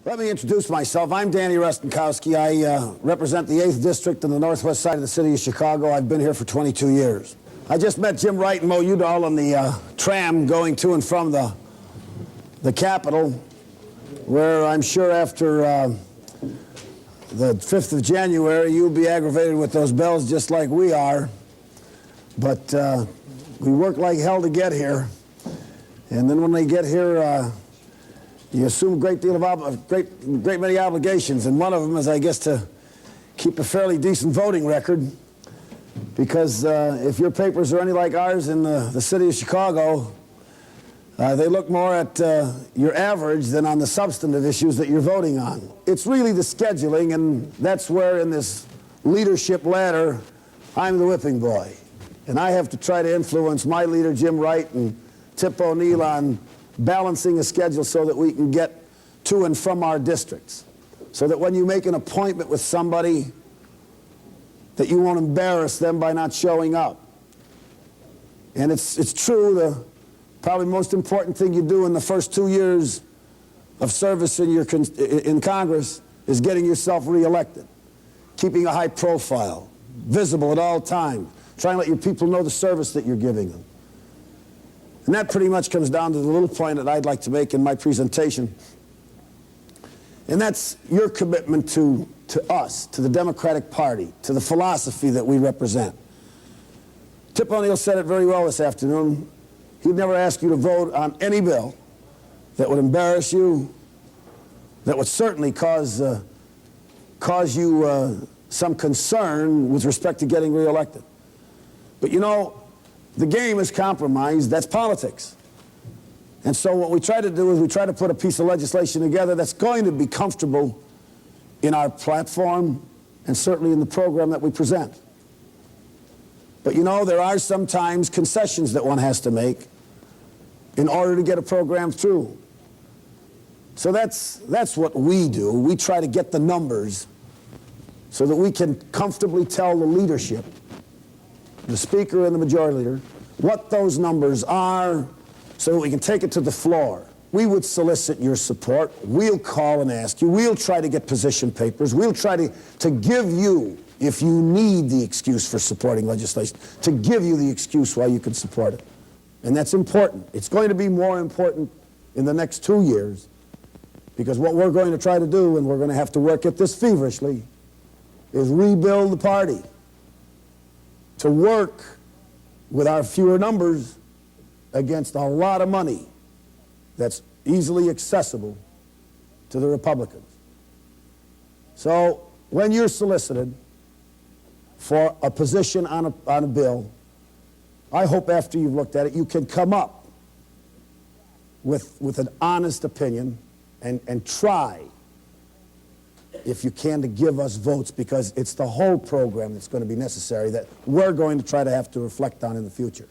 Let me introduce myself. I'm Danny Rostenkowski. I represent the 8th District in the northwest side of the city of Chicago. I've been here for 22 years. I just met Jim Wright and Mo Udall on the tram going to and from the Capitol, where I'm sure after the 5th of January you'll be aggravated with those bells just like we are. But we work like hell to get here. And then when they get here, you assume a great many obligations, and one of them is, I guess, to keep a fairly decent voting record, because if your papers are any like ours in the city of Chicago, they look more at your average than on the substantive issues that you're voting on. It's really the scheduling, and that's where in this leadership ladder, I'm the whipping boy. And I have to try to influence my leader, Jim Wright, and Tip O'Neill on balancing a schedule so that we can get to and from our districts. So that when you make an appointment with somebody, that you won't embarrass them by not showing up. And it's true, the probably most important thing you do in the first 2 years of service in Congress is getting yourself reelected. Keeping a high profile, visible at all times, trying to let your people know the service that you're giving them. And that pretty much comes down to the little point that I'd like to make in my presentation. And that's your commitment to us, to the Democratic Party, to the philosophy that we represent. Tip O'Neill said it very well this afternoon. He'd never ask you to vote on any bill that would embarrass you, that would certainly cause you some concern with respect to getting reelected. But you know, the game is compromised. That's politics. And so what we try to do is we try to put a piece of legislation together that's going to be comfortable in our platform and certainly in the program that we present. But you know, there are sometimes concessions that one has to make in order to get a program through. So that's what we do. We try to get the numbers so that we can comfortably tell the leadership, the Speaker and the Majority Leader, what those numbers are so that we can take it to the floor. We would solicit your support. We'll call and ask you. We'll try to get position papers. We'll try to give you, if you need the excuse for supporting legislation, to give you the excuse why you can support it. And that's important. It's going to be more important in the next 2 years, because what we're going to try to do, and we're going to have to work at this feverishly, is rebuild the party to work with our fewer numbers against a lot of money that's easily accessible to the Republicans. So when you're solicited for a position on a bill, I hope after you've looked at it, you can come up with an honest opinion and try, if you can, to give us votes, because it's the whole program that's going to be necessary that we're going to try to have to reflect on in the future.